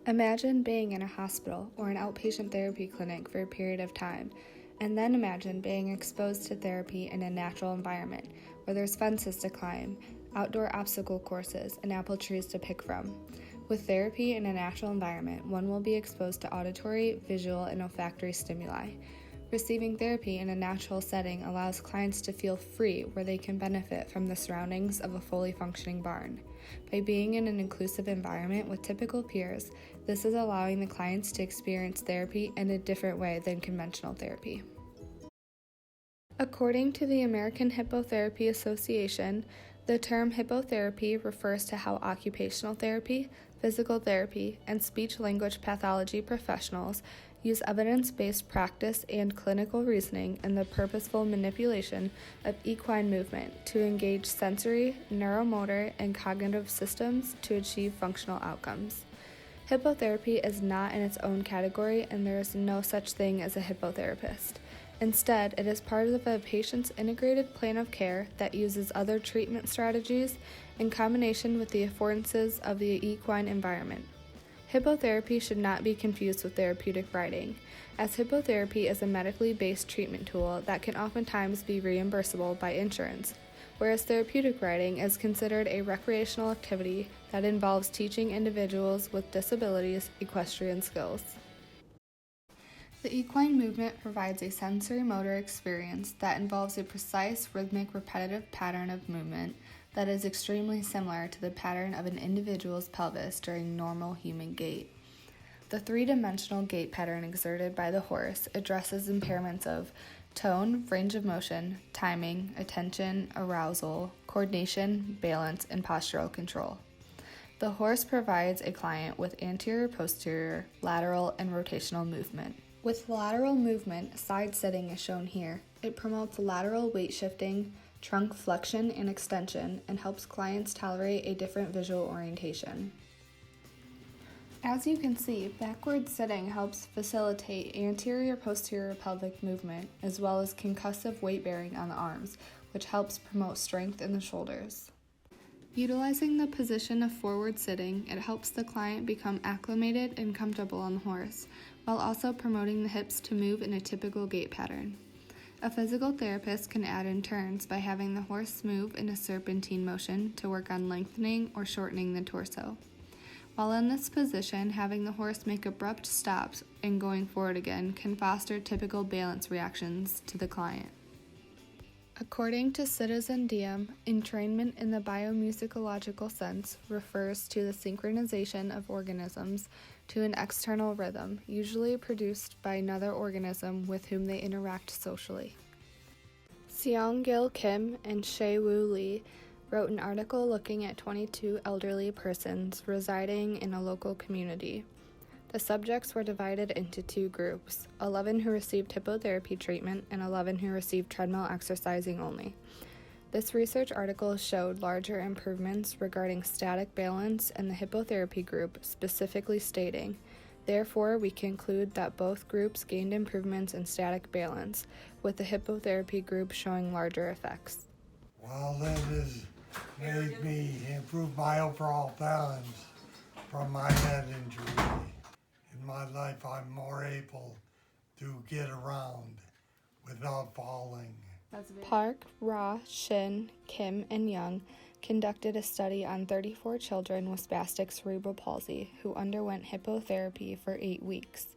Imagine being in a hospital or an outpatient therapy clinic for a period of time, and then imagine being exposed to therapy in a natural environment where there's fences to climb, outdoor obstacle courses, and apple trees to pick from. With therapy in a natural environment, one will be exposed to auditory, visual, and olfactory stimuli. Receiving therapy in a natural setting allows clients to feel free where they can benefit from the surroundings of a fully functioning barn. By being in an inclusive environment with typical peers, this is allowing the clients to experience therapy in a different way than conventional therapy. According to the American Hippotherapy Association, the term hippotherapy refers to how occupational therapy, physical therapy, and speech-language pathology professionals use evidence-based practice and clinical reasoning in the purposeful manipulation of equine movement to engage sensory, neuromotor, and cognitive systems to achieve functional outcomes. Hippotherapy is not in its own category, and there is no such thing as a hippotherapist. Instead, it is part of a patient's integrated plan of care that uses other treatment strategies in combination with the affordances of the equine environment. Hippotherapy should not be confused with therapeutic riding, as hippotherapy is a medically based treatment tool that can oftentimes be reimbursable by insurance, whereas therapeutic riding is considered a recreational activity that involves teaching individuals with disabilities equestrian skills. The equine movement provides a sensory motor experience that involves a precise, rhythmic, repetitive pattern of movement that is extremely similar to the pattern of an individual's pelvis during normal human gait. The three-dimensional gait pattern exerted by the horse addresses impairments of tone, range of motion, timing, attention, arousal, coordination, balance, and postural control. The horse provides a client with anterior, posterior, lateral, and rotational movement. With lateral movement, side sitting is shown here. It promotes lateral weight shifting, trunk flexion and extension, and helps clients tolerate a different visual orientation. As you can see, backward sitting helps facilitate anterior-posterior pelvic movement, as well as concussive weight bearing on the arms, which helps promote strength in the shoulders. Utilizing the position of forward sitting, it helps the client become acclimated and comfortable on the horse, while also promoting the hips to move in a typical gait pattern. A physical therapist can add in turns by having the horse move in a serpentine motion to work on lengthening or shortening the torso. While in this position, having the horse make abrupt stops and going forward again can foster typical balance reactions to the client. According to Citizen Diem, entrainment in the biomusicological sense refers to the synchronization of organisms to an external rhythm, usually produced by another organism with whom they interact socially. Seong-gil Kim and Shea-Woo Lee wrote an article looking at 22 elderly persons residing in a local community. The subjects were divided into two groups, 11 who received hippotherapy treatment and 11 who received treadmill exercising only. This research article showed larger improvements regarding static balance in the hippotherapy group, specifically stating, "Therefore, we conclude that both groups gained improvements in static balance, with the hippotherapy group showing larger effects." Well, that has made me improve my overall balance from my head injury. In my life, I'm more able to get around without falling. Park, Ra, Shin, Kim, and Young conducted a study on 34 children with spastic cerebral palsy who underwent hippotherapy for 8 weeks.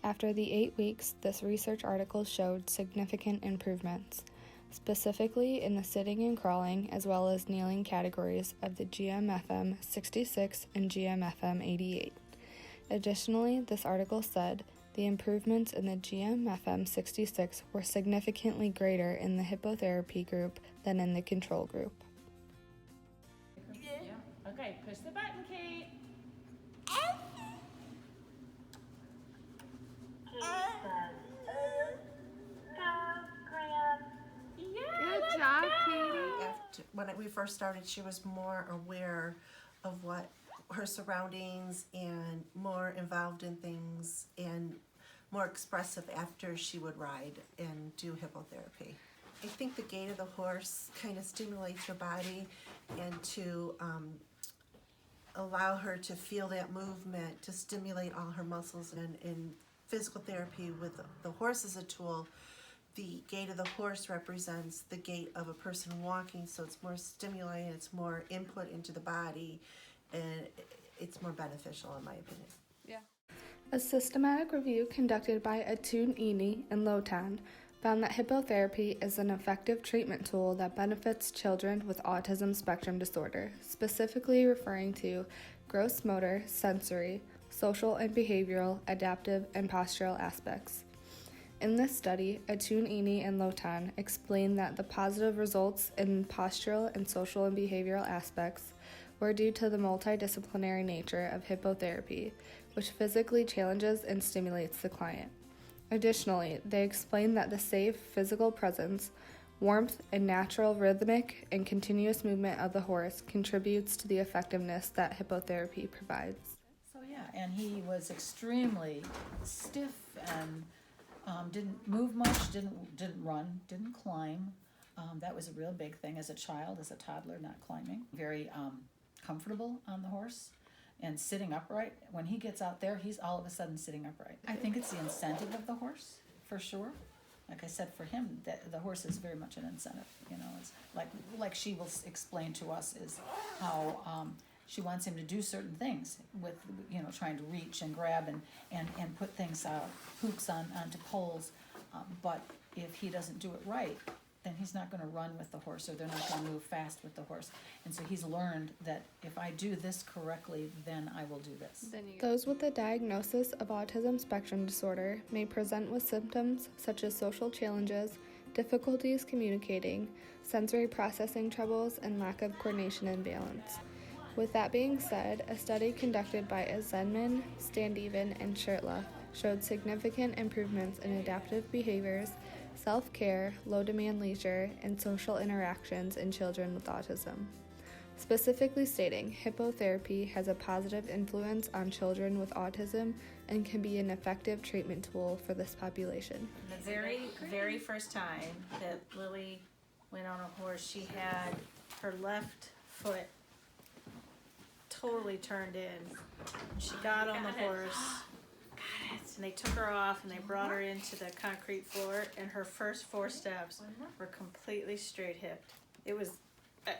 After the 8 weeks, this research article showed significant improvements, specifically in the sitting and crawling as well as kneeling categories of the GMFM 66 and GMFM 88. Additionally, this article said the improvements in the GMFM 66 were significantly greater in the hippotherapy group than in the control group. Yeah. Okay, push the button, Kate. Good job, Katie. When we first started, she was more aware of what her surroundings and more involved in things and more expressive after she would ride and do hippotherapy. I think the gait of the horse kind of stimulates your body and to allow her to feel that movement, to stimulate all her muscles. And in physical therapy with the horse as a tool, the gait of the horse represents the gait of a person walking, so it's more stimulating, it's more input into the body, and it's more beneficial in my opinion. A systematic review conducted by Atun Eni and Lotan found that hippotherapy is an effective treatment tool that benefits children with autism spectrum disorder, specifically referring to gross motor, sensory, social and behavioral, adaptive, and postural aspects. In this study, Atun Eni and Lotan explained that the positive results in postural and social and behavioral aspects were due to the multidisciplinary nature of hippotherapy, which physically challenges and stimulates the client. Additionally, they explained that the safe physical presence, warmth, and natural rhythmic and continuous movement of the horse contributes to the effectiveness that hippotherapy provides. So yeah, and he was extremely stiff and didn't move much, didn't run, didn't climb. That was a real big thing as a child, as a toddler, not climbing. Very comfortable on the horse and sitting upright. When he gets out there, he's all of a sudden sitting upright. I think it's the incentive of the horse, for sure. Like I said, for him, the horse is very much an incentive. You know, it's like she will explain to us is how she wants him to do certain things with, you know, trying to reach and grab and put things hoops onto poles. But if he doesn't do it right, then he's not going to run with the horse, or they're not going to move fast with the horse. And so he's learned that if I do this correctly, then I will do this. Those with a diagnosis of autism spectrum disorder may present with symptoms such as social challenges, difficulties communicating, sensory processing troubles, and lack of coordination and balance. With that being said, a study conducted by Zenman, Standeven, and Shirtla showed significant improvements in adaptive behaviors, self-care, low-demand leisure, and social interactions in children with autism. Specifically stating, hippotherapy has a positive influence on children with autism and can be an effective treatment tool for this population. The very first time that Lily went on a horse, she had her left foot totally turned in. She got on the horse, and they took her off and they brought her into the concrete floor, and her first 4 steps were completely straight hipped. It was,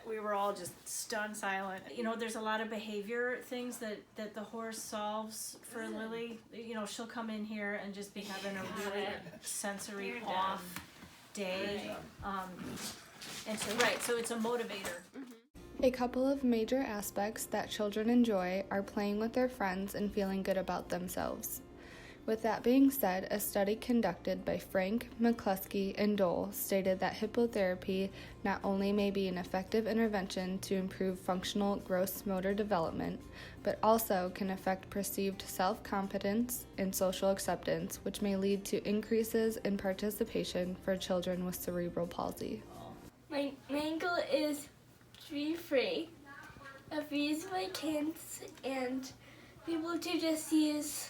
we were all just stunned silent. You know, there's a lot of behavior things that the horse solves for Lily. You know, she'll come in here and just be having a really sensory off day. And so it's a motivator. A couple of major aspects that children enjoy are playing with their friends and feeling good about themselves. With that being said, a study conducted by Frank, McCluskey, and Dole stated that hippotherapy not only may be an effective intervention to improve functional gross motor development, but also can affect perceived self-confidence and social acceptance, which may lead to increases in participation for children with cerebral palsy. My goal is to be free of using my kids and be able to just use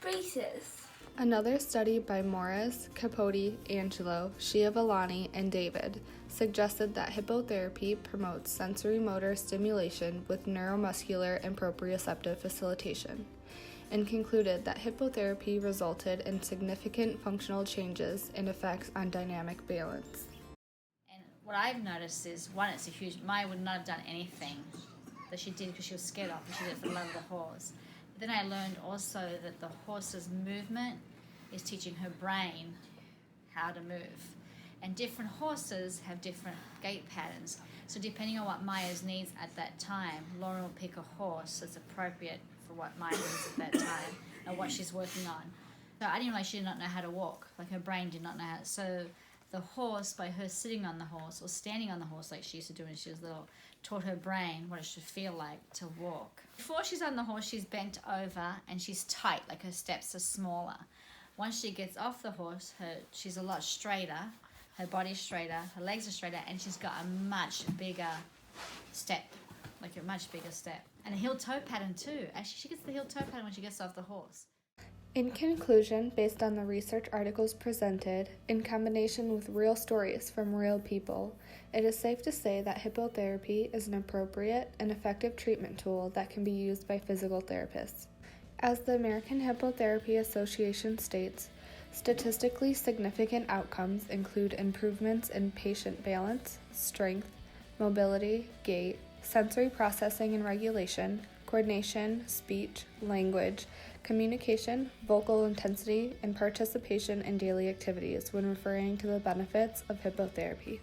braces. Another study by Morris, Capote, Angelo, Schiavolani, and David suggested that hippotherapy promotes sensory motor stimulation with neuromuscular and proprioceptive facilitation, and concluded that hippotherapy resulted in significant functional changes and effects on dynamic balance. And what I've noticed is, one, it's a huge, Maya would not have done anything that she did because she was scared off, and she did it for the love of the horse. Then I learned also that the horse's movement is teaching her brain how to move. And different horses have different gait patterns. So depending on what Maya's needs at that time, Lauren will pick a horse that's appropriate for what Maya needs at that time and what she's working on. So I didn't realize she did not know how to walk. Like her brain did not know how. So the horse, by her sitting on the horse or standing on the horse like she used to do when she was little, taught her brain what it should feel like to walk. Before she's on the horse, she's bent over and she's tight, like her steps are smaller. Once she gets off the horse, she's a lot straighter, her body's straighter, her legs are straighter, and she's got a much bigger step, like a much bigger step. And a heel-toe pattern too. Actually, she gets the heel-toe pattern when she gets off the horse. In conclusion, based on the research articles presented, in combination with real stories from real people, it is safe to say that hippotherapy is an appropriate and effective treatment tool that can be used by physical therapists. As the American Hippotherapy Association states, statistically significant outcomes include improvements in patient balance, strength, mobility, gait, sensory processing and regulation, coordination, speech, language, communication, vocal intensity, and participation in daily activities when referring to the benefits of hippotherapy.